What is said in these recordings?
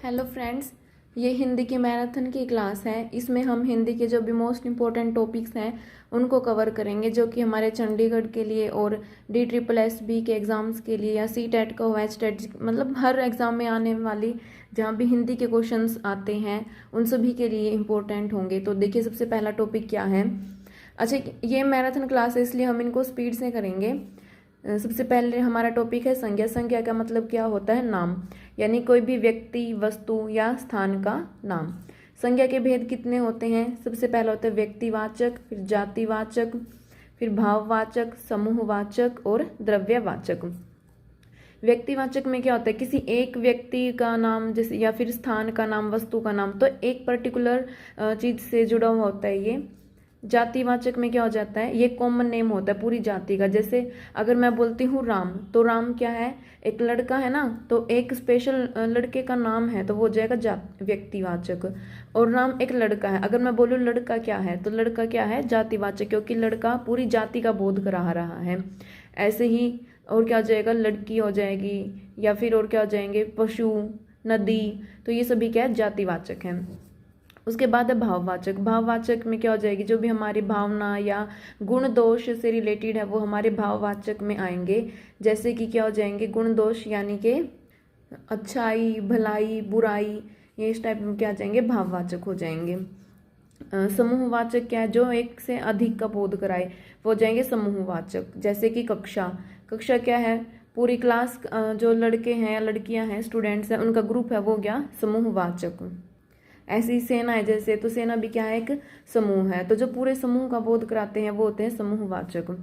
Hello friends, ये हिंदी की marathon की क्लास है। इसमें हम हिंदी के जो भी मोस्ट इम्पोर्टेंट टॉपिक्स हैं उनको कवर करेंगे, जो कि हमारे चंडीगढ़ के लिए और DSSB के एग्ज़ाम्स के लिए या CTET का हुआ HTET, मतलब हर एग्ज़ाम में आने वाली जहाँ भी हिंदी के क्वेश्चंस आते हैं उन सभी के लिए इम्पोर्टेंट होंगे। तो देखिए, सबसे पहला टॉपिक क्या है। अच्छा, ये मैराथन क्लास है इसलिए हम इनको स्पीड से करेंगे। सबसे पहले हमारा टॉपिक है संज्ञा। संज्ञा का मतलब क्या होता है? नाम, यानी कोई भी व्यक्ति, वस्तु या स्थान का नाम। संज्ञा के भेद कितने होते हैं? सबसे पहला होता है व्यक्तिवाचक, फिर जातिवाचक, फिर भाववाचक, समूहवाचक और द्रव्यवाचक। व्यक्तिवाचक में क्या होता है? किसी एक व्यक्ति का नाम जैसे, या फिर स्थान का नाम, वस्तु का नाम, तो एक पर्टिकुलर चीज से जुड़ा हुआ होता है ये। जातिवाचक में क्या हो जाता है? ये कॉमन नेम होता है पूरी जाति का। जैसे अगर मैं बोलती हूँ राम, तो राम क्या है? एक लड़का है ना, तो एक स्पेशल लड़के का नाम है तो वो हो जाएगा व्यक्तिवाचक। और राम एक लड़का है। अगर मैं बोलूँ लड़का क्या है, तो लड़का क्या है? जातिवाचक, क्योंकि लड़का पूरी जाति का बोध करा रहा है। ऐसे ही और क्या हो जाएगा? लड़की हो जाएगी, या फिर और क्या हो जाएंगे? पशु, नदी। तो ये सभी क्या है? जातिवाचक है। उसके बाद है भाववाचक। भाववाचक में क्या हो जाएगी? जो भी हमारी भावना या गुण दोष से रिलेटेड है वो हमारे भाववाचक में आएंगे। जैसे कि क्या हो जाएंगे? गुण दोष, यानी कि अच्छाई, भलाई, बुराई, ये इस टाइप में क्या आ जाएंगे? भाववाचक हो जाएंगे। समूहवाचक क्या है? जो एक से अधिक का बोध कराए वो हो जाएंगे समूहवाचक। जैसे कि कक्षा। कक्षा क्या है? पूरी क्लास, जो लड़के हैं या लड़कियां हैं, स्टूडेंट्स हैं, उनका ग्रुप है, वो क्या? समूहवाचक। ऐसी सेना है जैसे, तो सेना भी क्या है? एक समूह है। तो जो पूरे समूह का बोध कराते हैं वो होते हैं समूहवाचक।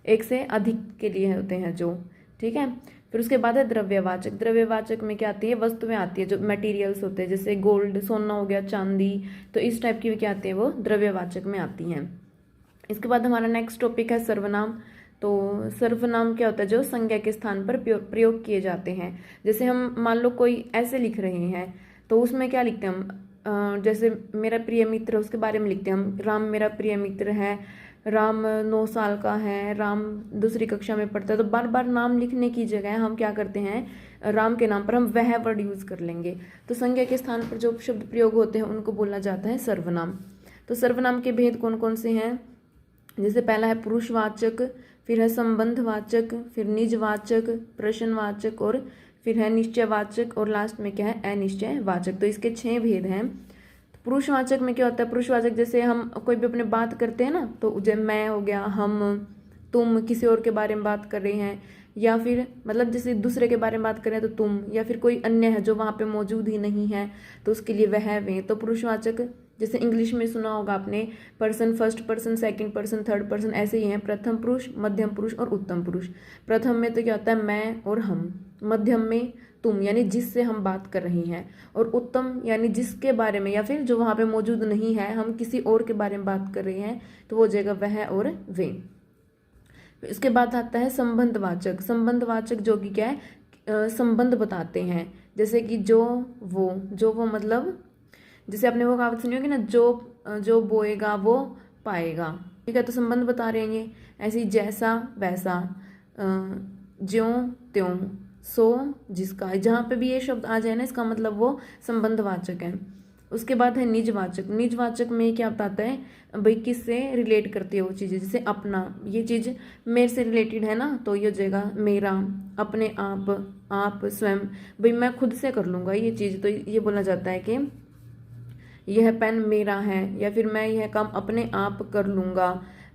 एक से अधिक के लिए होते हैं जो, ठीक है। फिर उसके बाद है द्रव्यवाचक। द्रव्यवाचक में क्या आती है? वस्तुएं आती है, जो मटेरियल्स होते हैं, जैसे गोल्ड, सोना हो गया, चांदी। तो इस टाइप की भी क्या आती है? वो द्रव्यवाचक में आती हैं। इसके बाद हमारा नेक्स्ट टॉपिक है सर्वनाम। तो सर्वनाम क्या होता है? जो संज्ञा के स्थान पर प्रयोग किए जाते हैं। जैसे हम मान लो कोई ऐसे लिख रहे हैं, तो उसमें क्या लिखते हैं हम? जैसे मेरा प्रिय मित्र, उसके बारे में लिखते हैं हम, राम मेरा प्रिय मित्र है, राम 9 साल का है, राम दूसरी कक्षा में पढ़ता है। तो बार बार नाम लिखने की जगह हम क्या करते हैं? राम के नाम पर हम वह वर्ड यूज कर लेंगे। तो संज्ञा के स्थान पर जो शब्द प्रयोग होते हैं उनको बोला जाता है सर्वनाम। तो सर्वनाम के भेद कौन कौन से हैं? जैसे पहला है पुरुषवाचक, फिर है संबंधवाचक, फिर निजवाचक, प्रश्नवाचक, और फिर है निश्चयवाचक, और लास्ट में क्या है? अनिश्चयवाचक। तो इसके 6 भेद हैं। पुरुषवाचक में क्या होता है? पुरुषवाचक जैसे हम कोई भी अपने बात करते हैं ना, तो जब मैं हो गया, हम, तुम, किसी और के बारे में बात कर रहे हैं, या फिर मतलब जैसे दूसरे के बारे में बात करें तो तुम, या फिर कोई अन्य है जो वहाँ पे मौजूद ही नहीं है तो उसके लिए वह, वे। तो पुरुषवाचक जैसे इंग्लिश में सुना होगा आपने, person, first person, second person, third person, ऐसे ही हैं। प्रथम पुरुष, मध्यम पुरुष और उत्तम पुरुष। प्रथम में तो क्या होता है? मैं और हम। मध्यम में तुम, यानी जिससे हम बात कर रही हैं। और उत्तम यानी जिसके बारे में, या फिर जो वहाँ पे मौजूद नहीं है, हम किसी और के बारे में बात कर रहे हैं, तो वो हो जाएगा वह और वे। इसके बाद आता है संबंधवाचक। संबंधवाचक जो कि क्या है? संबंध बताते हैं। जैसे कि जो वो मतलब, जैसे आपने वो कहावत सुनी होगी ना, जो बोएगा वो पाएगा, ठीक है। तो संबंध बता रहे हैं ये। ऐसे ही जैसा वैसा, ज्यों त्यों, सो जिसका, जहाँ पे भी ये शब्द आ जाए ना, इसका मतलब वो संबंधवाचक है। उसके बाद है निजवाचक। निजवाचक में क्या बताता है? भाई किससे रिलेट करती है वो चीज़। जैसे अपना, ये चीज़ मेरे से रिलेटेड है ना, तो ये हो जाएगा मेरा। अपने आप स्वयं, भाई मैं खुद से कर लूँगा ये चीज़, तो ये बोला जाता है कि यह पेन मेरा है, या फिर मैं यह काम अपने आप कर लूँगा,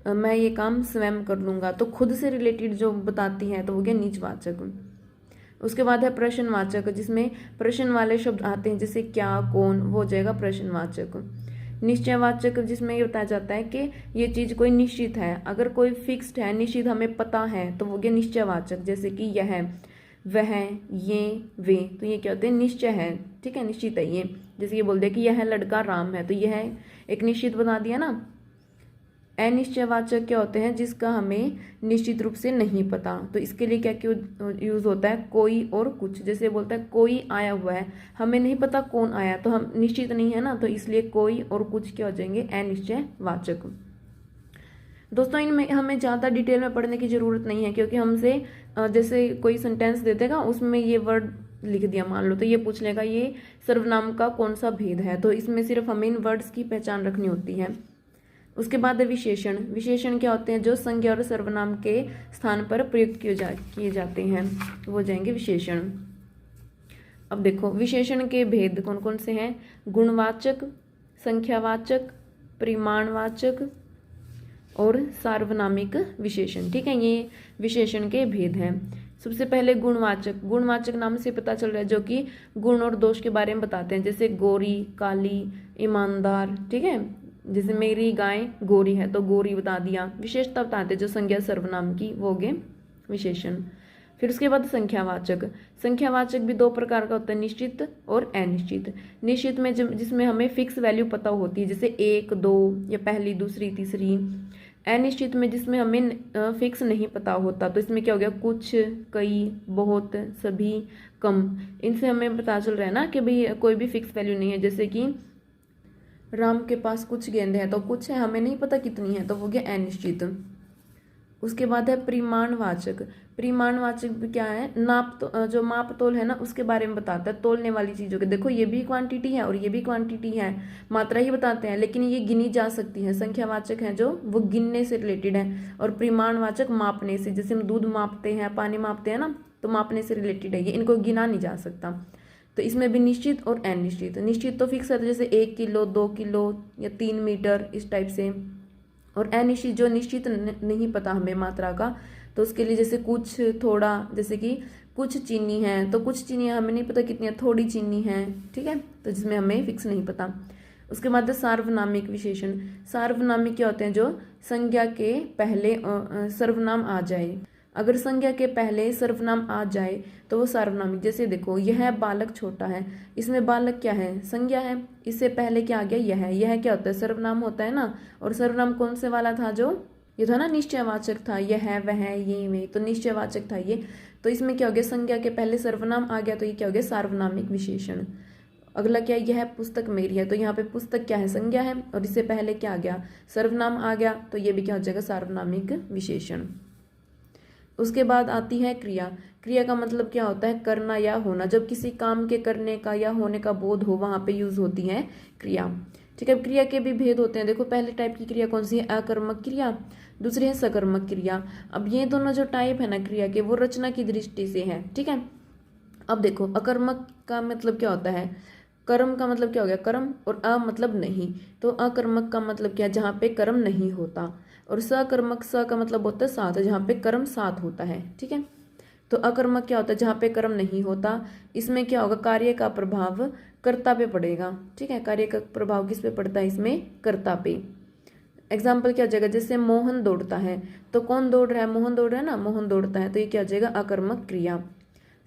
मैं ये काम स्वयं कर लूँगा। तो खुद से रिलेटेड जो बताती है तो वो गया निजवाचक। उसके बाद है प्रश्नवाचक, जिसमें प्रश्न वाले शब्द आते हैं, जैसे क्या, कौन, वो हो जाएगा प्रश्नवाचक। निश्चयवाचक, जिसमें ये बताया जाता है कि ये चीज़ कोई निश्चित है, अगर कोई फिक्स्ड है, निश्चित हमें पता है, तो वो गया निश्चयवाचक। जैसे कि यह, वह, ये, वे, तो ये क्या होते हैं? निश्चय है, ठीक है, निश्चित है ये। जैसे ये बोल दिया कि यह लड़का राम है, तो यह एक निश्चित बता दिया ना। अनिश्चयवाचक क्या होते हैं? जिसका हमें निश्चित रूप से नहीं पता, तो इसके लिए क्या क्यों यूज होता है? कोई और कुछ। जैसे बोलता है कोई आया हुआ है, हमें नहीं पता कौन आया, तो हम निश्चित नहीं है ना, तो इसलिए कोई और कुछ क्या हो जाएंगे? अनिश्चयवाचक। दोस्तों, इनमें हमें ज़्यादा डिटेल में पढ़ने की ज़रूरत नहीं है, क्योंकि हमसे जैसे कोई सेंटेंस दे देगा उसमें ये वर्ड लिख दिया मान लो, तो ये पूछ लेगा ये सर्वनाम का कौन सा भेद है। तो इसमें सिर्फ हमें इन वर्ड्स की पहचान रखनी होती है। उसके बाद है विशेषण। विशेषण क्या होते हैं? जो संज्ञा और सर्वनाम के स्थान पर प्रयुक्त किए जाते हैं, वो जाएंगे विशेषण। अब देखो विशेषण के भेद कौन कौन से हैं? गुणवाचक, संख्यावाचक, परिमाणवाचक और सार्वनामिक विशेषण। ठीक है, ये विशेषण के भेद हैं। सबसे पहले गुणवाचक। गुणवाचक नाम से पता चल रहा है जो कि गुण और दोष के बारे में बताते हैं, जैसे गोरी, काली, ईमानदार। ठीक है, जैसे मेरी गाय गोरी है तो गोरी बता दिया। विशेषता बताते हैं जो संज्ञा सर्वनाम की, वो हो गए विशेषण। फिर उसके बाद संख्यावाचक। संख्यावाचक भी दो प्रकार का होता है, निश्चित और अनिश्चित। निश्चित में जिसमें हमें फिक्स वैल्यू पता होती है, जैसे 1, 2 या पहली, दूसरी, तीसरी। अनिश्चित में जिसमें हमें फिक्स नहीं पता होता, तो इसमें क्या हो गया? कुछ, कई, बहुत, सभी, कम। इनसे हमें पता चल रहा है ना कि भाई कोई भी फिक्स वैल्यू नहीं है। जैसे कि राम के पास कुछ गेंद है, तो कुछ है, हमें नहीं पता कितनी है, तो वो गया अनिश्चित। उसके बाद है परिमाणवाचक। परिमाणवाचक क्या है? जो माप तोल है ना, उसके बारे में बताता है, तोलने वाली चीजों के। देखो ये भी क्वांटिटी है और ये भी क्वांटिटी है, मात्रा ही बताते हैं, लेकिन ये गिनी जा सकती है। संख्यावाचक है जो वो गिनने से रिलेटेड है, और परिमाणवाचक मापने से। जैसे हम दूध मापते हैं, पानी मापते हैं ना, तो मापने से रिलेटेड है ये, इनको गिना नहीं जा सकता। तो इसमें भी निश्चित और अनिश्चित। निश्चित तो फिक्स है, जैसे 1 किलो, 2 किलो या 3 मीटर, इस टाइप से। और अनिश्चित जो निश्चित नहीं पता हमें मात्रा का, तो उसके लिए जैसे कुछ, थोड़ा। जैसे कि कुछ चीनी है, तो कुछ चीनी हमें नहीं पता कितनी है, थोड़ी चीनी है। ठीक है, तो जिसमें हमें फिक्स नहीं पता। उसके बाद सार्वनामिक विशेषण। सार्वनामिक क्या होते हैं? जो संज्ञा के पहले सर्वनाम आ जाए। अगर संज्ञा के पहले सर्वनाम आ जाए तो वो सार्वनामिक। जैसे देखो यह बालक छोटा है, इसमें बालक क्या है? संज्ञा है। इससे पहले क्या आ गया? यह क्या होता है? सर्वनाम होता है ना। और सर्वनाम कौन से वाला था? जो ये था ना, निश्चयवाचक था। यह, वह, ये, वे, तो निश्चयवाचक था ये। तो इसमें क्या हो गया? संज्ञा के पहले सर्वनाम आ गया, तो ये क्या हो गया? सार्वनामिक विशेषण। अगला क्या है? यह पुस्तक मेरी है, तो यहाँ पे पुस्तक क्या है? संज्ञा है, और इससे पहले क्या आ गया? सर्वनाम आ गया, तो ये भी क्या हो जाएगा? सार्वनामिक विशेषण। उसके बाद आती है क्रिया। क्रिया का मतलब क्या होता है? करना या होना। जब किसी काम के करने का या होने का बोध हो, वहां पे यूज होती है क्रिया। ठीक है, क्रिया के भी भेद होते हैं। देखो पहले टाइप की क्रिया कौन सी है? अकर्मक क्रिया। दूसरी है सकर्मक क्रिया। अब ये दोनों जो टाइप है ना क्रिया के, वो रचना की दृष्टि से है। ठीक है, अब देखो अकर्मक का मतलब क्या होता है? कर्म का मतलब क्या हो गया? कर्म, और अ मतलब नहीं। तो अकर्मक का मतलब क्या है? जहाँ पे कर्म नहीं होता। और सकर्मक, स का मतलब होता है साथ, जहाँ पे कर्म साथ होता है। ठीक है, तो अकर्मक क्या होता है? जहाँ पे कर्म नहीं होता। इसमें क्या होगा? कार्य का प्रभाव कर्ता पे पड़ेगा। ठीक है, कार्य का प्रभाव किस पे पड़ता है? इसमें कर्ता पे। एग्जाम्पल क्या हो जाएगा? जैसे मोहन दौड़ता है, तो कौन दौड़ रहा है? मोहन दौड़ रहा है ना, मोहन दौड़ता है, तो ये क्या हो जाएगा? अकर्मक क्रिया।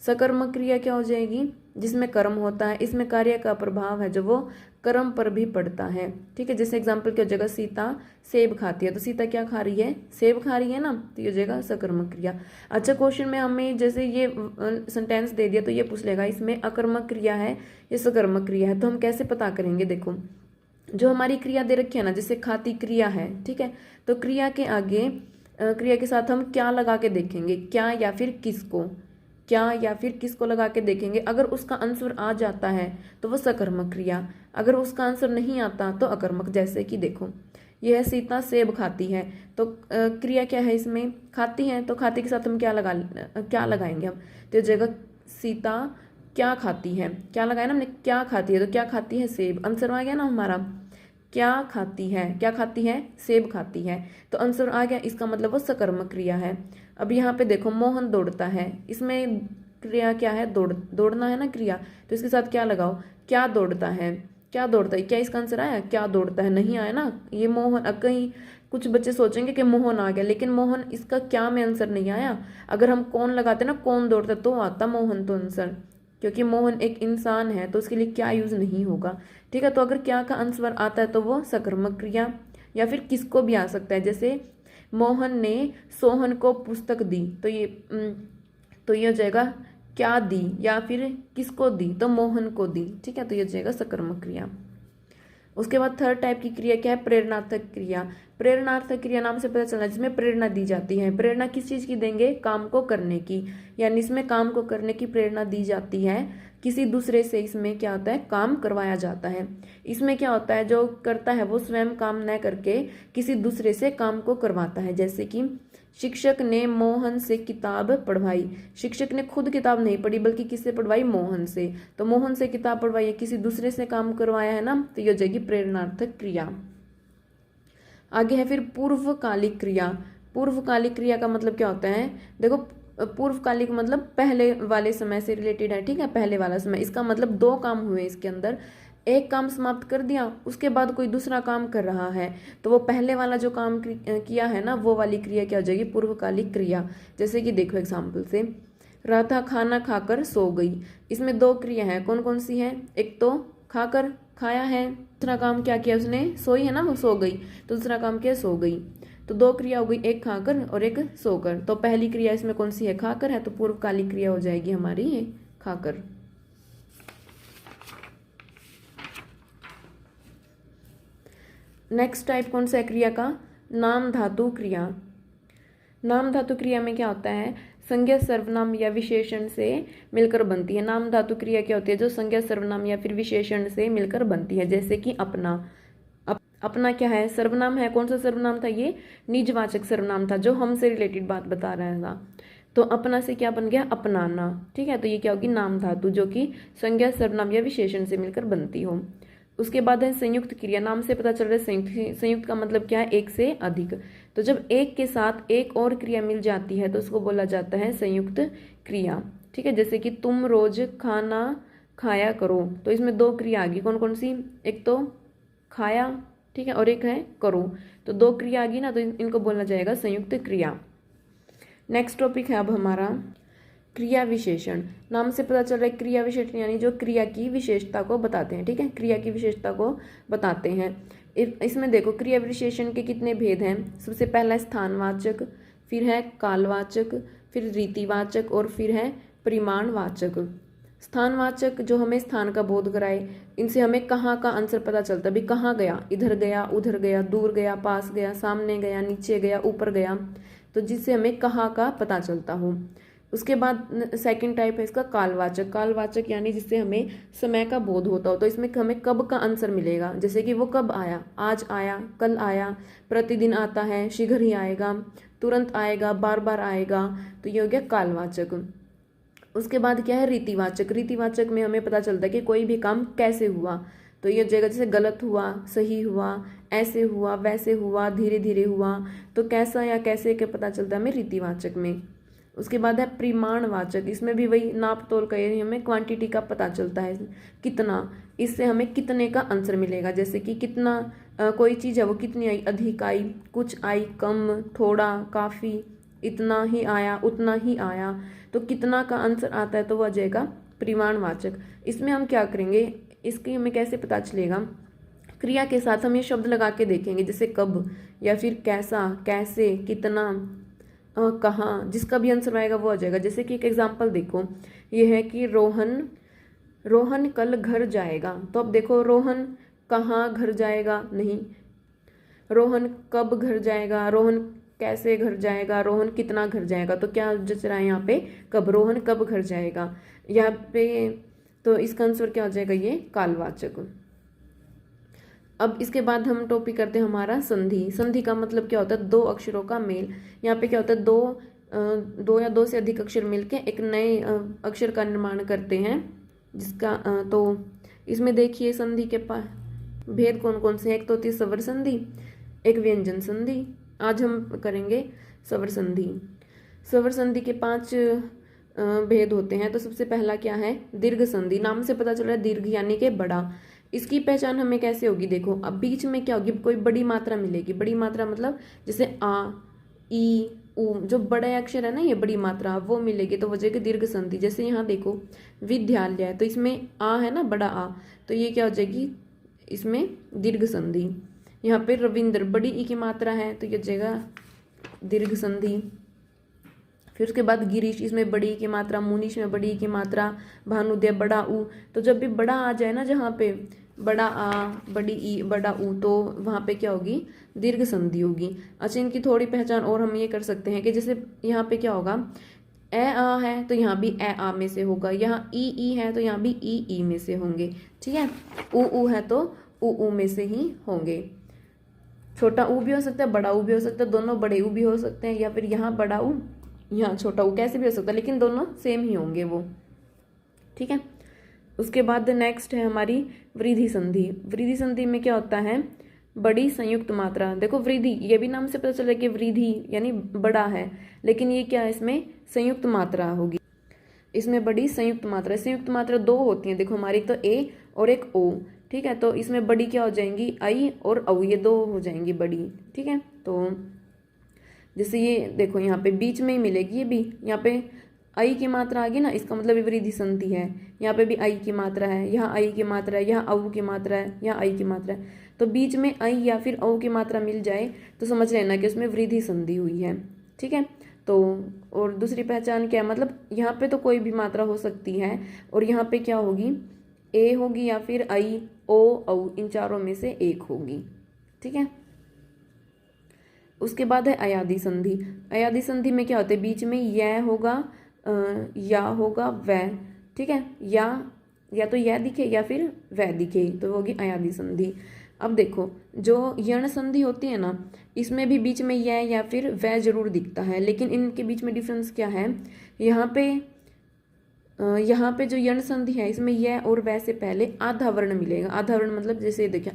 सकर्मक क्रिया क्या हो जाएगी? जिसमें कर्म होता है, इसमें कार्य का प्रभाव है जो वो कर्म पर भी पड़ता है। ठीक है, जैसे एग्जाम्पल क्या हो जाएगा? सीता सेब खाती है, तो सीता क्या खा रही है? सेब खा रही है ना, तो ये हो जाएगा सकर्मक क्रिया। अच्छा, क्वेश्चन में हमें जैसे ये सेंटेंस दे दिया, तो ये पूछ लेगा इसमें अकर्मक क्रिया है या सकर्मक क्रिया है, तो हम कैसे पता करेंगे? देखो जो हमारी क्रिया दे रखी है ना, जैसे खाती क्रिया है। ठीक है, तो क्रिया के आगे क्रिया के साथ हम क्या लगा के देखेंगे? क्या या फिर किसको? क्या या फिर किसको लगा के देखेंगे। अगर उसका आंसर आ जाता है तो वो सकर्मक क्रिया, अगर उसका आंसर नहीं आता तो अकर्मक। जैसे कि देखो यह सीता सेब खाती है, तो क्रिया क्या है इसमें? खाती है, तो खाती के साथ हम क्या लगाएंगे हम? तो जगह सीता क्या खाती है, क्या लगाया ना हमने? क्या खाती है, तो क्या खाती है? सेब। आंसर आ गया ना हमारा। क्या खाती है? क्या खाती है? सेब खाती है, तो आंसर आ गया। इसका मतलब वो सकर्मक क्रिया है। अब यहाँ पे देखो मोहन दौड़ता है, इसमें क्रिया क्या है? दौड़ना है ना क्रिया, तो इसके साथ क्या लगाओ? क्या दौड़ता है, क्या दौड़ता है। क्या इसका आंसर आया? क्या दौड़ता है नहीं आया ना। ये मोहन, कहीं कुछ बच्चे सोचेंगे कि मोहन आ गया, लेकिन मोहन इसका क्या में आंसर नहीं आया। अगर हम कौन लगाते ना, कौन दौड़ता, तो आता मोहन तो आंसर, क्योंकि मोहन एक इंसान है, तो उसके लिए क्या यूज नहीं होगा। ठीक है, तो अगर क्या का आंसर आता है तो वो सकर्मक क्रिया। या फिर किसको भी आ सकता है, जैसे मोहन ने सोहन को पुस्तक दी, तो ये हो जाएगा क्या दी, या फिर किसको दी, तो मोहन को दी। ठीक है, तो ये हो जाएगा सकर्मक क्रिया। उसके बाद थर्ड टाइप की क्रिया क्या है, प्रेरणार्थक क्रिया। प्रेरणार्थक क्रिया नाम से पता चला जिसमें प्रेरणा दी जाती है। प्रेरणा किस चीज की देंगे, काम को करने की, यानी इसमें काम को करने की प्रेरणा दी जाती है, किसी दूसरे से इसमें क्या होता है, काम करवाया जाता है। इसमें क्या होता है, जो करता है वो स्वयं काम न करके किसी दूसरे से काम को करवाता है। जैसे कि शिक्षक ने मोहन से किताब पढ़वाई, शिक्षक ने खुद किताब नहीं पढ़ी बल्कि किससे पढ़वाई, मोहन से। तो मोहन से किताब पढ़वाई है, किसी दूसरे से काम करवाया है ना, तो ये हो जाएगी प्रेरणार्थक क्रिया। आगे है फिर पूर्वकालिक क्रिया। पूर्वकालिक क्रिया का मतलब क्या होता है, देखो पूर्वकालिक मतलब पहले वाले समय से रिलेटेड है, ठीक है, पहले वाला समय। इसका मतलब दो काम हुए इसके अंदर, एक काम समाप्त कर दिया उसके बाद कोई दूसरा काम कर रहा है, तो वो पहले वाला जो काम किया है ना, वो वाली क्रिया क्या हो जाएगी, पूर्वकालिक क्रिया। जैसे कि देखो एग्जाम्पल से, राधा खाना खाकर सो गई। इसमें दो क्रिया है, कौन कौन सी है, एक तो खाकर, खाया है, दूसरा काम क्या किया उसने, सोई है ना, वो सो गई, तो दूसरा काम किया सो गई। तो दो क्रिया हो गई, एक खाकर और एक सोकर। तो पहली क्रिया इसमें कौन सी है, खाकर है, तो पूर्वकालिक क्रिया हो जाएगी हमारी ये खाकर। नेक्स्ट टाइप कौन सा है क्रिया का, नाम धातु क्रिया। नाम धातु क्रिया में क्या होता है, संज्ञा सर्वनाम या विशेषण से मिलकर बनती है। नाम धातु क्रिया क्या होती है, जो संज्ञा सर्वनाम या फिर विशेषण से मिलकर बनती है। जैसे कि अपना, अपना क्या है, सर्वनाम है, कौन सा सर्वनाम था, ये निजवाचक सर्वनाम था जो हमसे रिलेटेड बात बता रहा था। तो अपना से क्या बन गया, अपनाना, ठीक है। तो ये क्या होगी, नाम धातु, जो कि संज्ञा सर्वनाम या विशेषण से मिलकर बनती हो। उसके बाद है संयुक्त क्रिया। नाम से पता चल रहा है संयुक्त, संयुक्त का मतलब क्या है, एक से अधिक। तो जब एक के साथ एक और क्रिया मिल जाती है तो उसको बोला जाता है संयुक्त क्रिया, ठीक है। जैसे कि तुम रोज खाना खाया करो, तो इसमें दो क्रिया आ गई, कौन कौन सी, एक तो खाया, ठीक है, और एक है करो, तो दो क्रिया आ गई ना, तो इनको बोला जाएगा संयुक्त क्रिया। नेक्स्ट टॉपिक है अब हमारा क्रिया विशेषण। नाम से पता चल रहा है क्रिया विशेषण यानी जो क्रिया की विशेषता को बताते हैं, ठीक है, क्रिया की विशेषता को बताते हैं। इसमें देखो क्रिया विशेषण के कितने भेद हैं। सबसे पहला स्थानवाचक, फिर है कालवाचक, फिर रीतिवाचक और फिर है परिमाणवाचक। स्थानवाचक जो हमें स्थान का बोध कराए, इनसे हमें कहाँ का आंसर पता चलता है, भी कहाँ गया, इधर गया, उधर गया, दूर गया, पास गया, सामने गया, नीचे गया, ऊपर गया, तो जिससे हमें कहाँ का पता चलता हो। उसके बाद सेकंड टाइप है इसका कालवाचक। कालवाचक यानी जिससे हमें समय का बोध होता हो, तो इसमें हमें कब का आंसर मिलेगा, जैसे कि वो कब आया, आज आया, कल आया, प्रतिदिन आता है, शीघ्र ही आएगा, तुरंत आएगा, बार बार आएगा, तो ये हो गया कालवाचक। उसके बाद क्या है रीतिवाचक। रीतिवाचक में हमें पता चलता है कि कोई भी काम कैसे हुआ, तो ये जगह जैसे गलत हुआ, सही हुआ, ऐसे हुआ, वैसे हुआ, धीरे धीरे हुआ, तो कैसा या कैसे के पता चलता है हमें रीतिवाचक में। उसके बाद है परिमाणवाचक। इसमें भी वही नाप तोल का, यानी हमें क्वांटिटी का पता चलता है, कितना, इससे हमें कितने का आंसर मिलेगा। जैसे कि कितना, कोई चीज़ है वो कितनी आई, अधिक आई, कुछ आई, कम, थोड़ा, काफ़ी, इतना ही आया, उतना ही आया, तो कितना का आंसर आता है तो वो आ जाएगा परिमाणवाचक। इसमें हम क्या करेंगे, इसकी हमें कैसे पता चलेगा, क्रिया के साथ हम ये शब्द लगा के देखेंगे, जैसे कब या फिर कैसा, कैसे, कितना, कहाँ, जिसका भी आंसर आएगा वो आ जाएगा। जैसे कि एक एग्जांपल देखो, ये है कि रोहन कल घर जाएगा, तो अब देखो रोहन कहाँ घर जाएगा, नहीं, रोहन कब घर जाएगा, रोहन कैसे घर जाएगा, रोहन कितना घर जाएगा, तो क्या जच रहा है यहाँ पे, कब, रोहन कब घर जाएगा यहाँ पे, तो इसका आंसर क्या हो जाएगा, ये कालवाचक। अब इसके बाद हम टॉपिक करते हैं हमारा संधि। संधि का मतलब क्या होता है, दो अक्षरों का मेल। यहाँ पे क्या होता है, दो या दो से अधिक अक्षर मिलके एक नए अक्षर का निर्माण करते हैं, जिसका तो इसमें देखिए संधि के भेद कौन कौन से हैं। एक तो होती है स्वर संधि, एक व्यंजन संधि। आज हम करेंगे स्वर संधि। स्वर संधि के 5 भेद होते हैं। तो सबसे पहला क्या है, दीर्घ संधि। नाम से पता चल रहा है दीर्घ यानी कि बड़ा। इसकी पहचान हमें कैसे होगी, देखो अब बीच में क्या होगी, कोई बड़ी मात्रा मिलेगी। बड़ी मात्रा मतलब जैसे आ, ई, उ, जो बड़े अक्षर है ना, ये बड़ी मात्रा वो मिलेगी, तो वजह की दीर्घ संधि। जैसे यहाँ देखो विद्यालय, तो इसमें आ है ना, बड़ा आ, तो ये क्या हो जाएगी, इसमें दीर्घ संधि। यहाँ पे रविंद्र, बड़ी ई की मात्रा है, तो ये जाएगा दीर्घ संधि। फिर उसके बाद गिरीश, इसमें बड़ी की मात्रा, मुनीश में बड़ी की मात्रा, भानुदय बड़ा ऊ। तो जब भी बड़ा आ जाए ना जहाँ पे, बड़ा आ, बड़ी ई, बड़ा ऊ, तो वहाँ पे क्या होगी, दीर्घ संधि होगी। अच्छा, इनकी थोड़ी पहचान और हम ये कर सकते हैं कि जैसे यहाँ पे क्या होगा, ए आ है तो यहाँ भी ए आ में से होगा, यहाँ ई है तो यहाँ भी ई में से होंगे, ठीक है। ऊ है तो ऊ में से ही होंगे। छोटा ऊ भी हो सकता है, बड़ा ऊ भी हो सकता है, दोनों बड़े ऊ भी हो सकते हैं, या फिर यहाँ बड़ा ऊ यहाँ छोटा ऊ, कैसे भी हो सकता है, लेकिन दोनों सेम ही होंगे वो, ठीक है। उसके बाद नेक्स्ट है हमारी वृद्धि संधि। वृद्धि संधि में क्या होता है, बड़ी संयुक्त मात्रा। देखो वृद्धि, ये भी नाम से पता चला कि वृद्धि यानी बड़ा है, लेकिन ये क्या है, इसमें संयुक्त मात्रा होगी, इसमें बड़ी संयुक्त मात्रा। संयुक्त मात्रा दो होती हैं, देखो हमारी तो ए और एक ओ, ठीक है। तो इसमें बड़ी क्या हो जाएंगी, आई और औ, ये दो हो जाएंगी बड़ी, ठीक है। तो जैसे ये देखो यहाँ पे बीच में ही मिलेगी, ये भी यहाँ पे आई की मात्रा आ गई ना, इसका मतलब वृद्धि संधि है। यहाँ पे भी आई की मात्रा है, यहाँ आई की मात्रा है, यहाँ औ की मात्रा है, यहाँ आई की मात्रा है। तो बीच में आई या फिर औ की मात्रा मिल जाए तो समझ लेना कि उसमें वृद्धि संधि हुई है, ठीक है। तो और दूसरी पहचान क्या है, मतलब यहाँ पे तो कोई भी मात्रा हो सकती है, और यहाँ पे क्या होगी, ए होगी या फिर आई, ओ, औ, इन चारों में से एक होगी, ठीक है। उसके बाद है अयादी संधि। अयादी संधि में क्या होता है, बीच में यह होगा, या होगा वह, ठीक है। या तो यह दिखे या फिर वह दिखे, तो होगी अयादी संधि। अब देखो जो यण संधि होती है ना, इसमें भी बीच में यह या फिर वह जरूर दिखता है, लेकिन इनके बीच में डिफरेंस क्या है, यहाँ पे जो यण संधि है इसमें यह और वह से पहले आधा वर्ण मिलेगा। आधा वर्ण मतलब जैसे देखिए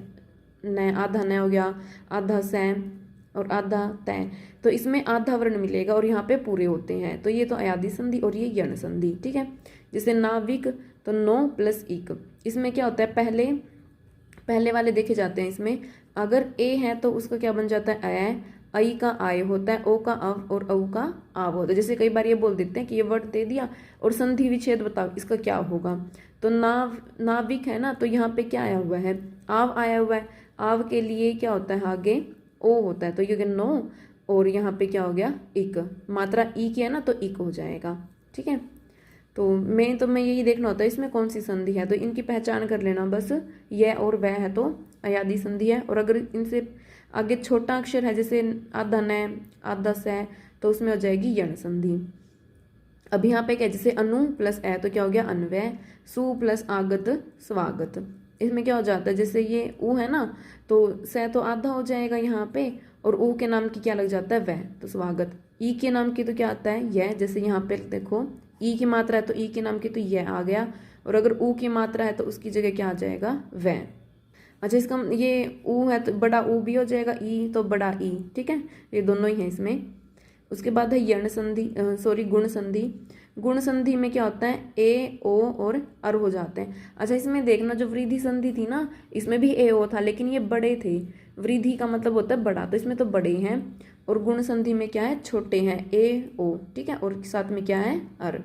न, आधा न हो गया, आधा से और आधा तय, तो इसमें आधा वर्ण मिलेगा और यहाँ पे पूरे होते हैं, तो ये तो अयादी संधि और ये यण संधि, ठीक है। जैसे नाविक तो नो प्लस इक, इसमें क्या होता है, पहले वाले देखे जाते हैं। इसमें अगर ए है तो उसका क्या बन जाता है, अय, आई का आय होता है, ओ का अव और औ का आव होता है। जैसे कई बार ये बोल देते हैं कि ये वर्ड दे दिया और संधि विच्छेद बताओ इसका क्या होगा, तो नाविक है ना, तो यहाँ पे क्या आया हुआ है, आव आया हुआ है। आव के लिए क्या होता है, आगे ओ होता है, तो ये नो, और यहाँ पे क्या हो गया, इक, मात्रा ई की है ना तो इक हो जाएगा, ठीक है। तो मैं यही देखना होता है इसमें कौन सी संधि है, तो इनकी पहचान कर लेना बस, यह और वह है तो अयादी संधि है, और अगर इनसे आगे छोटा अक्षर है जैसे आधा न, आधा से, तो उसमें हो जाएगी यण संधि। अब यहाँ पे क्या, जैसे अनु प्लस ए तो क्या हो गया अन्वय, सु प्लस आगत स्वागत। इसमें क्या हो जाता है, जैसे ये ऊ है ना, तो से तो आधा हो जाएगा यहाँ पे, और ऊ के नाम की क्या लग जाता है वह, तो स्वागत। ई के नाम की तो क्या आता है यह, जैसे यहाँ पे देखो ई की मात्रा है तो ई के नाम की तो यह आ गया, और अगर ऊ की मात्रा है तो उसकी जगह क्या आ जाएगा वह। अच्छा, इसका ये ऊ है तो बड़ा ऊ भी हो जाएगा, ई तो बड़ा ई, ठीक है, ये दोनों ही है इसमें। उसके बाद है यण संधि, गुण संधि। गुण संधि में क्या होता है, ए ओ और अर हो जाते हैं। अच्छा, इसमें देखना जो वृद्धि संधि थी ना, इसमें भी ए ओ था, लेकिन ये बड़े थे, वृद्धि का मतलब होता है बड़ा, तो इसमें तो बड़े हैं, और गुण संधि में क्या है, छोटे हैं, ए ओ, ठीक है, और साथ में क्या है अर।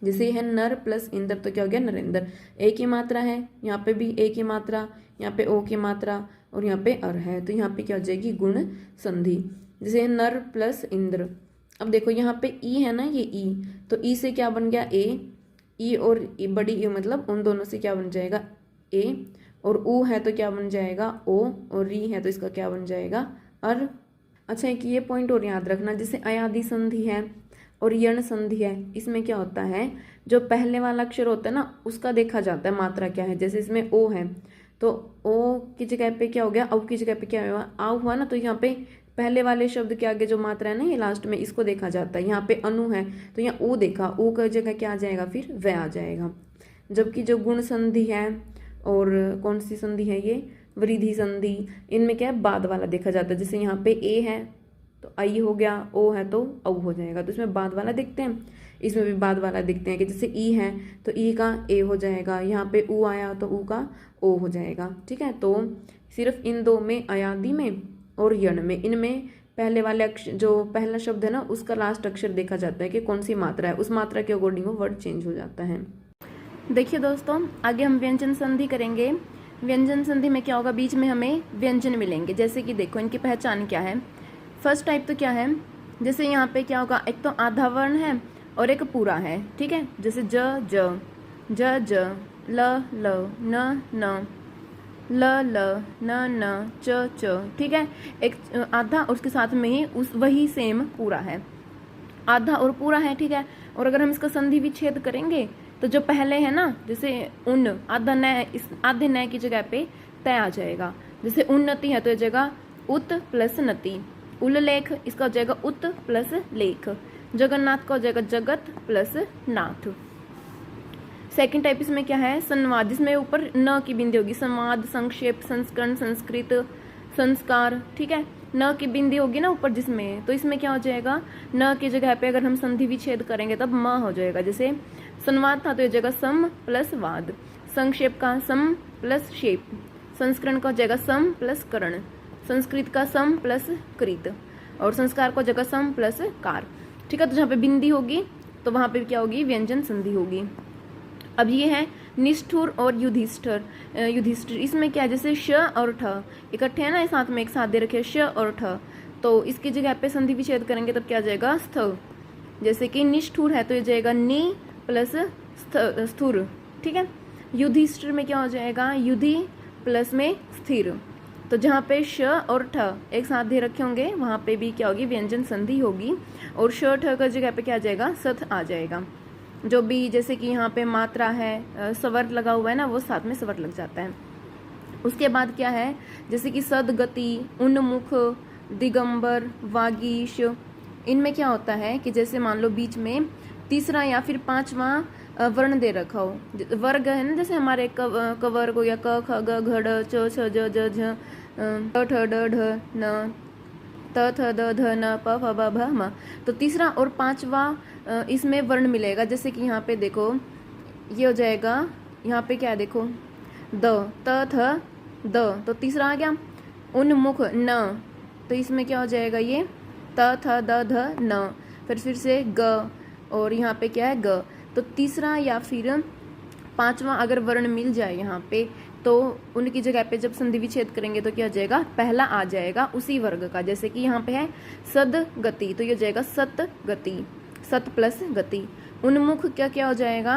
जैसे है नर प्लस इंद्र तो क्या हो गया नरेंद्र, ए की मात्रा है, यहाँ पे भी ए की मात्रा, यहाँ पे ओ की मात्रा, और यहाँ पे अर है, तो यहाँ पे क्या हो जाएगी गुण संधि। जैसे नर प्लस इंद्र, अब देखो यहाँ पे ई है ना, ये ई, तो ई से क्या बन गया ए, ई और ई, बड़ी ई मतलब उन दोनों से क्या बन जाएगा ए, और ऊ है तो क्या बन जाएगा ओ, और री है तो इसका क्या बन जाएगा अर। अच्छा, एक ये पॉइंट और याद रखना, जैसे अयादी संधि है और यण संधि है, इसमें क्या होता है, जो पहले वाला अक्षर होता है ना उसका देखा जाता है मात्रा क्या है। जैसे इसमें ओ है तो ओ की जगह पे क्या हो गया, औ की जगह पे क्या हुआ, आव हुआ ना, तो यहाँ पे पहले वाले शब्द के आगे जो मात्रा है ना ये लास्ट में, इसको देखा जाता है। यहाँ पे अनु है तो यहाँ ऊ देखा, ऊ की जगह क्या आ जाएगा फिर वह आ जाएगा। जबकि जो गुण संधि है और कौन सी संधि है ये वृद्धि संधि, इनमें क्या है बाद वाला देखा जाता है। जैसे यहाँ पे ए है तो आई हो गया, ओ है तो औ हो जाएगा, तो इसमें बाद वाला दिखते हैं, इसमें भी बाद वाला दिखते हैं कि जैसे ई है तो ई का ए हो जाएगा, यहाँ पे ऊ आया तो ऊ का ओ हो जाएगा, ठीक है। तो सिर्फ इन दो में, अयादी में और यण में, इनमें पहले वाले अक्षर, जो पहला शब्द है ना उसका लास्ट अक्षर देखा जाता है कि कौन सी मात्रा है, उस मात्रा के अकॉर्डिंग वो वर्ड चेंज हो जाता है। देखिए दोस्तों, आगे हम व्यंजन संधि करेंगे। व्यंजन संधि में क्या होगा, बीच में हमें व्यंजन मिलेंगे। जैसे कि देखो इनकी पहचान क्या है। फर्स्ट टाइप तो क्या है, जैसे यहाँ पे क्या होगा, एक तो आधा वर्ण है और एक पूरा है, ठीक है। जैसे ज ज, ज ज, ल ल, न न, ल ल न न च च, ठीक है। एक आधा और उसके साथ में ही उस वही सेम पूरा है, आधा और पूरा है, ठीक है। और अगर हम इसका संधि विच्छेद करेंगे तो जो पहले है ना, जैसे उन, आधा न, इस आधे न की जगह पे तय आ जाएगा। जैसे उन्नति है तो ये जगह उत प्लस नति। उल्लेख इसका हो जाएगा उत प्लस लेख। जगन्नाथ का हो जाएगा जगत प्लस नाथ। सेकंड टाइप इसमें क्या है, संवाद, जिसमें ऊपर न की बिंदी होगी। संवाद, संक्षेप, संस्करण, संस्कृत, संस्कार, ठीक है। न की बिंदी होगी ना ऊपर जिसमें, तो इसमें क्या हो जाएगा, न की जगह पे अगर हम संधि विच्छेद करेंगे तब म हो जाएगा। जैसे संवाद था तो ये जगह सम प्लस वाद। संक्षेप का सम प्लस शेप। संस्करण का हो जाएगा सम प्लस करण। संस्कृत का सम प्लस कृत। और संस्कार को जगह सम प्लस कार, ठीक है। तो जहाँ पे बिंदी होगी तो वहां पे क्या होगी, व्यंजन संधि होगी। अब ये है निष्ठुर और युधिष्ठिर। युधिष्ठिर इसमें क्या है, जैसे श और ठ इकट्ठे है ना, साथ में एक साथ दे रखे श और ठ, तो इसकी जगह पे संधि विच्छेद करेंगे तब क्या आ जाएगा, स्थ। जैसे कि निष्ठुर है तो ये जाएगा नि प्लस स्थुर, ठीक है। युधिष्ठिर में क्या हो जाएगा, युधि प्लस में स्थिर। तो जहाँ पे श और ठ एक साथ दे रखे होंगे वहां पे भी क्या होगी, व्यंजन संधि होगी। और श ठ का जगह पे क्या आ जाएगा, सथ आ जाएगा। जो भी जैसे कि यहाँ पे मात्रा है, स्वर लगा हुआ है ना, वो साथ में स्वर लग जाता है। उसके बाद क्या है, जैसे कि सदगति, उन्मुख, दिगंबर, वागीश, इनमें क्या होता है कि जैसे मान लो बीच में तीसरा या फिर पांचवा वर्ण दे रखा हो, वर्ग है ना, जैसे हमारे कवर्ग हो या क ख ग घ ढ च छ ज ज झ ट ठ ड ढ न त थ द ध न प फ ब भ म, तो तीसरा और पांचवा इसमें वर्ण मिलेगा। जैसे कि यहाँ पे देखो ये हो जाएगा, यहाँ पे क्या है देखो, द त थ द, तो तीसरा आ गया। उन्मुख न, तो इसमें क्या हो जाएगा, ये त थ द ध न, फिर से ग, और यहाँ पे क्या है ग। तो तीसरा या फिर पांचवा अगर वर्ण मिल जाए यहाँ पे तो उनकी जगह पे जब संधि विच्छेद करेंगे तो क्या हो जाएगा, पहला आ जाएगा उसी वर्ग का। जैसे कि यहाँ पे है सद गति, तो ये हो जाएगा सत गति, सत प्लस गति। उन्मुख क्या क्या हो जाएगा,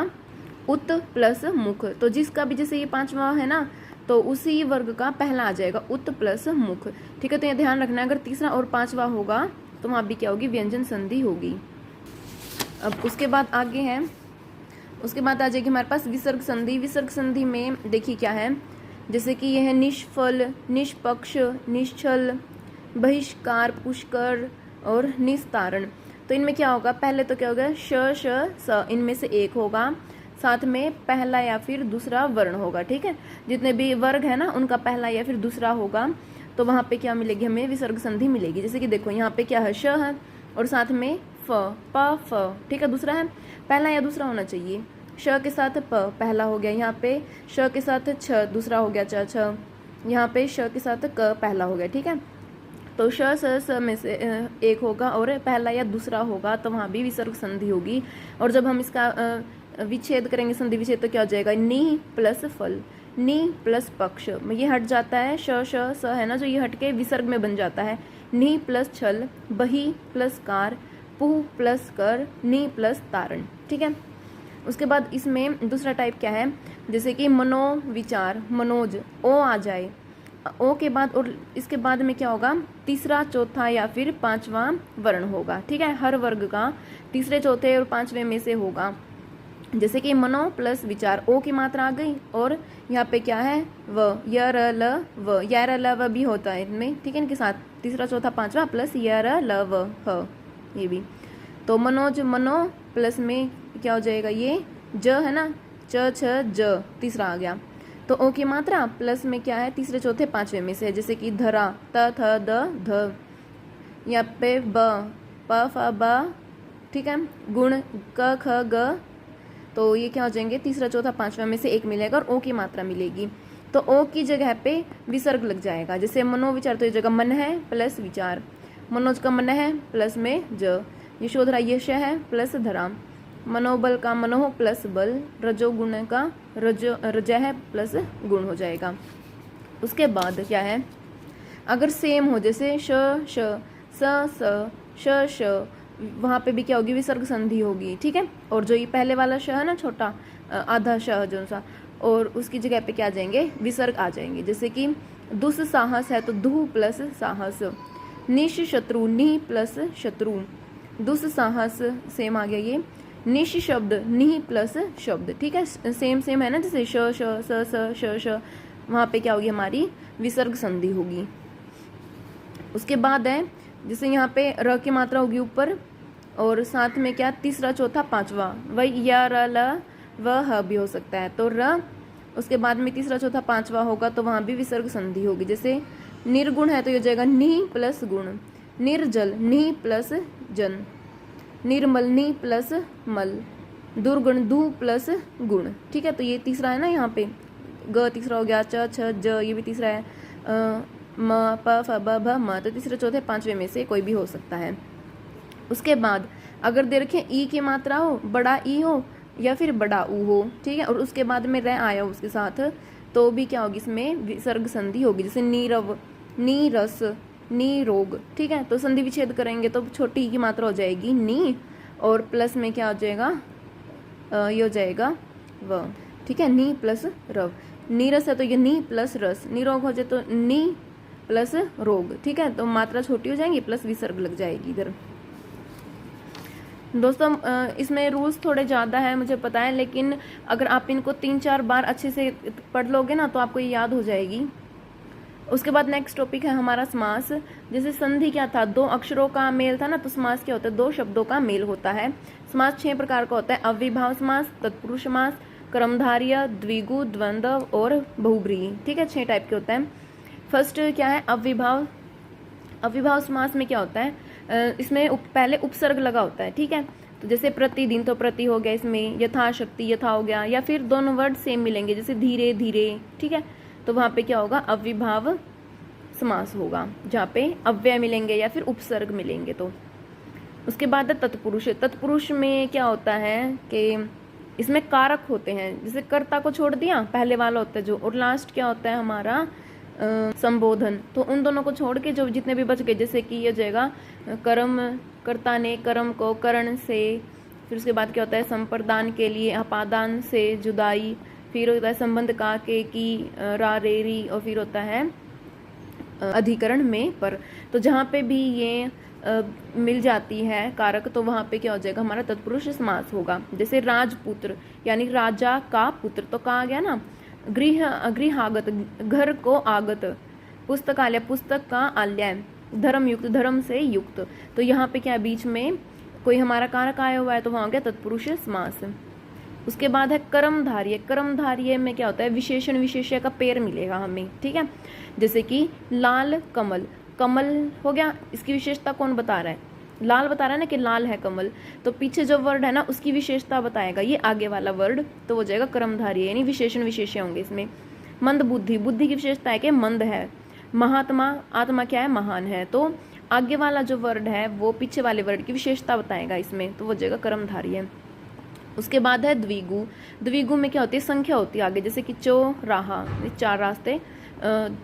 उत प्लस मुख, तो जिसका भी जैसे ये पांचवा है ना तो उसी वर्ग का पहला आ जाएगा उत प्लस मुख, ठीक है। तो ये ध्यान रखना, अगर तीसरा और पांचवा होगा तो वहां भी क्या होगी, व्यंजन संधि होगी। अब उसके बाद आगे है, उसके बाद आ जाएगी हमारे पास विसर्ग संधि। विसर्ग संधि में देखिए क्या है, जैसे कि यह है निष्फल, निष्पक्ष, निश्चल, बहिष्कार, पुष्कर और निस्तारण। तो इनमें क्या होगा, पहले तो क्या होगा, श श स, इनमें से एक होगा, साथ में पहला या फिर दूसरा वर्ण होगा, ठीक है। जितने भी वर्ग है ना उनका पहला या फिर दूसरा होगा, तो वहां पे क्या मिलेगी, हमें विसर्ग संधि मिलेगी। जैसे कि देखो यहाँ पे क्या है, श है और साथ में फ, प फ, ठीक है। दूसरा है, पहला या दूसरा होना चाहिए। श के साथ प पहला हो गया, यहाँ पे श के साथ छ दूसरा हो गया, च छ, यहाँ पे श के साथ क पहला हो गया, ठीक है। तो श स में से एक होगा और पहला या दूसरा होगा, तो वहाँ भी विसर्ग संधि होगी। और जब हम इसका विच्छेद करेंगे, संधि विच्छेद, तो क्या हो जाएगा, नि प्लस फल, नि प्लस पक्ष, ये हट जाता है, श श स है ना जो, ये हट के विसर्ग में बन जाता है। नि प्लस छल, बही प्लस कार, पुह प्लस कर, नि प्लस तारण, ठीक है। उसके बाद इसमें दूसरा टाइप क्या है, जैसे कि मनोविचार, मनोज, ओ आ जाए, ओ के बाद और इसके बाद में क्या होगा, तीसरा, चौथा या फिर पांचवा वर्ण होगा, ठीक है। हर वर्ग का तीसरे, चौथे और पांचवे में से होगा। जैसे कि मनो प्लस विचार, ओ की मात्रा आ गई, और यहाँ पे क्या है, व, य र ल व, य र ल व भी होता है इनमें, ठीक है। इनके साथ तीसरा, चौथा, पांचवा प्लस य र ल व ह, ये भी। तो मनोज, मनो प्लस में क्या हो जाएगा, ये ज है ना, च छ ज, तीसरा आ गया। तो ओ की मात्रा प्लस में क्या है, तीसरे, चौथे, पांचवे में से है। जैसे कि धरा, त थ द ध, यहाँ पे ब, प फ ब, ठीक है। गुण, क ख ग, तो ये क्या हो जाएंगे, तीसरा, चौथा, पांचवा में से एक मिलेगा और ओ की मात्रा मिलेगी, तो ओ की जगह पे विसर्ग लग जाएगा। जैसे मनोविचार, तो ये जगह मन है प्लस विचार, मनोज का मन है प्लस में ज, यशोधरा यश है प्लस धरा, मनोबल का मनोह प्लस बल, रजोगुण का रज है प्लस गुण हो जाएगा। उसके बाद क्या है, अगर सेम हो, जैसे श श स श श, वहाँ पे भी क्या होगी, विसर्ग संधि होगी, ठीक है। और जो ये पहले वाला श है ना छोटा, आधा श जो सा, और उसकी जगह पे क्या आ जाएंगे, विसर्ग आ जाएंगे। जैसे कि दुस्साहस है तो दुह प्लस साहस, निश शत्रु नी प्लस शत्रु, दुस्साहस सेम आ गया ये, निश शब्द नी प्लस शब्द, ठीक है, सेम है ना, जैसे श श स स श श, वहाँ पे क्या होगी हमारी विसर्ग संधि होगी। उसके बाद है जैसे यहाँ पे र की मात्रा होगी ऊपर, और साथ में क्या तीसरा चौथा पांचवा, वही य र ल व ह भी हो सकता है, तो र उसके बाद में तीसरा चौथा पांचवा होगा तो वहाँ भी विसर्ग संधि होगी। जैसे निर्गुण है तो ये हो जाएगा नि प्लस गुण, निर्जल नि प्लस जन, निर्मल नि प्लस मल, दुर्गुण दु प्लस गुण, ठीक है। तो ये तीसरा है ना, यहाँ पे ग तीसरा हो गया, च छ ज ये भी तीसरा है, म प फ ब भ म, तो तीसरे चौथे पांचवे में से कोई भी हो सकता है। उसके बाद अगर दे रखें ई की मात्रा हो, बड़ा ई हो या फिर बड़ा ऊ हो, ठीक है, और उसके बाद में रह आया हो उसके साथ, तो भी क्या होगी इसमें विसर्ग संधि होगी। जैसे नीरव नी रस नी रोग, ठीक है, तो संधि विच्छेद करेंगे तो छोटी ई की मात्रा हो जाएगी नी, और प्लस में क्या हो जाएगा, ये हो जाएगा व, ठीक है, नी प्लस रव। नीरस है तो ये नी प्लस रस, निरोग हो जाए तो नी प्लस रोग, ठीक है, तो मात्रा छोटी हो जाएंगी प्लस विसर्ग लग जाएगी इधर। दोस्तों इसमें रूल्स थोड़े ज़्यादा है मुझे पता है, लेकिन अगर आप इनको 3-4 बार अच्छे से पढ़ लोगे ना तो आपको ये याद हो जाएगी। उसके बाद नेक्स्ट टॉपिक है हमारा समास। जैसे संधि क्या था, 2 अक्षरों का मेल था ना, तो समास क्या होता है, 2 शब्दों का मेल होता है। समास 6 प्रकार का होता है, अव्ययीभाव समास, तत्पुरुष समास, कर्मधारय, द्विगु, द्वंद्व और बहुब्रीहि, ठीक है, 6 टाइप के होते हैं। फर्स्ट क्या है अव्ययीभाव। अव्ययीभाव समास में क्या होता है, इसमें पहले उपसर्ग लगा होता है, ठीक है, तो जैसे प्रतिदिन तो प्रति हो गया, इसमें यथाशक्ति यथा हो गया, या फिर दोनों वर्ड सेम मिलेंगे जैसे धीरे धीरे, ठीक है, तो वहाँ पे क्या होगा अव्ययीभाव समास होगा, जहाँ पे अव्यय मिलेंगे या फिर उपसर्ग मिलेंगे। तो उसके बाद है तत्पुरुष। तत्पुरुष में क्या होता है कि इसमें कारक होते हैं, जैसे कर्ता को छोड़ दिया पहले वाला होता है जो, और लास्ट क्या होता है हमारा संबोधन, तो उन दोनों को छोड़ के जो जितने भी बच गए, जैसे कि ये जाएगा कर्म, कर्ता ने कर्म को करण से, फिर उसके बाद क्या होता है संप्रदान के लिए अपादान से जुदाई, फिर होता है संबंध का के की रा रे री, और फिर होता है अधिकरण में पर। तो जहाँ पे भी ये मिल जाती है कारक तो वहाँ पे क्या हो जाएगा हमारा तत्पुरुष समास होगा। जैसे राजपुत्र यानी राजा का पुत्र, तो कहा गया ना, गृहागत घर को आगत, पुस्तकालय पुस्तक का आलय, धर्म युक्त धर्म से युक्त, तो यहाँ पे क्या बीच में कोई हमारा कारक आया हुआ है तो वहाँ हो गया तत्पुरुष समास। उसके बाद है कर्मधारय। कर्मधारय में क्या होता है विशेषण विशेष्य का पेयर मिलेगा हमें, ठीक है, जैसे कि लाल कमल, कमल हो गया, इसकी विशेषता कौन बता रहा है, लाल बता रहा है ना कि लाल है कमल, तो पीछे जो वर्ड है ना उसकी विशेषता बताएगा ये आगे वाला वर्ड, तो हो जाएगा कर्मधारय, यानी विशेषण विशेष्य होंगे इसमें। मंद बुद्धि, बुद्धि की विशेषता है कि मंद है। महात्मा, आत्मा क्या है महान है, तो आगे वाला जो वर्ड है वो पीछे वाले वर्ड की विशेषता बताएगा इसमें, तो वो हो जाएगा कर्मधारय। उसके बाद है द्विगु। द्विगु में क्या होती है संख्या होती है आगे, जैसे कि चौराहा 4 रास्ते,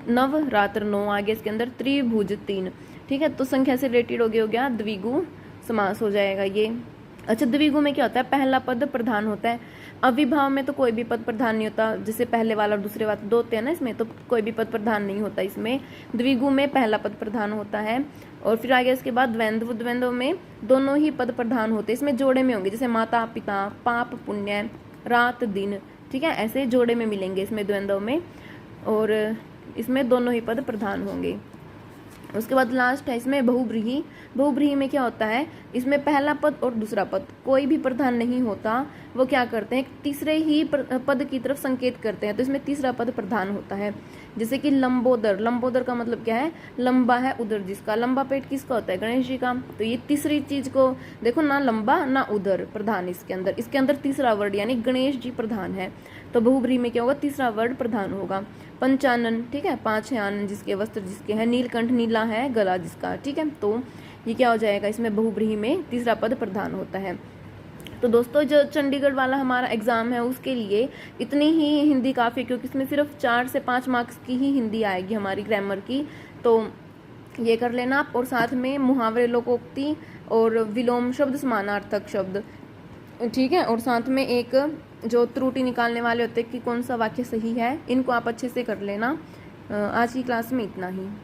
नव रात्र 9 आगे इसके अंदर, त्रिभुज 3, ठीक है, तो संख्या से रिलेटेड हो गया द्विगु समास हो जाएगा ये। अच्छा, द्विगु में क्या होता है पहला पद प्रधान होता है। अविभाव में तो कोई भी पद प्रधान नहीं होता, जैसे पहले वाला और दूसरे वाला 2 होते हैं ना इसमें, तो कोई भी पद प्रधान नहीं होता इसमें। द्विगु में पहला पद प्रधान होता है, और फिर आगे इसके बाद द्वंद्व। द्वंद्व में दोनों ही पद प्रधान होते हैं, इसमें जोड़े में होंगे, जैसे माता पिता, पाप पुण्य, रात दिन, ठीक है, ऐसे जोड़े में मिलेंगे इसमें द्वंद्व में, और इसमें दोनों ही पद प्रधान होंगे। उसके बाद लास्ट है इसमें बहुब्रीहि। बहुब्रीहि में क्या होता है इसमें पहला पद और दूसरा पद कोई भी प्रधान नहीं होता, वो क्या करते हैं तीसरे ही पद की तरफ संकेत करते हैं, तो इसमें तीसरा पद प्रधान होता है। जैसे कि लंबोदर, लंबोदर का मतलब क्या है लंबा है उदर जिसका, लंबा पेट किसका होता है गणेश जी का, तो ये तीसरी चीज को देखो ना, लंबा ना उदर प्रधान इसके अंदर तीसरा वर्ड यानी गणेश जी प्रधान है, तो बहुब्रीहि में क्या होगा तीसरा वर्ड प्रधान होगा। पंचानन, ठीक है, 5 है आनन जिसके, वस्त्र जिसके है, नीलकंठ नीला है गला जिसका, ठीक है, तो ये क्या हो जाएगा इसमें बहुब्रीहि में तीसरा पद प्रधान होता है। तो दोस्तों जो चंडीगढ़ वाला हमारा एग्जाम है उसके लिए इतनी ही हिंदी काफ़ी है, क्योंकि इसमें सिर्फ 4 से 5 मार्क्स की ही हिंदी आएगी हमारी ग्रामर की, तो ये कर लेना आप। और साथ में मुहावरे लोकोक्ति और विलोम शब्द समानार्थक शब्द ठीक है। और साथ में एक जो त्रुटि निकालने वाले होते हैं कि कौन सा वाक्य सही है, इनको आप अच्छे से कर लेना। आज की क्लास में इतना ही।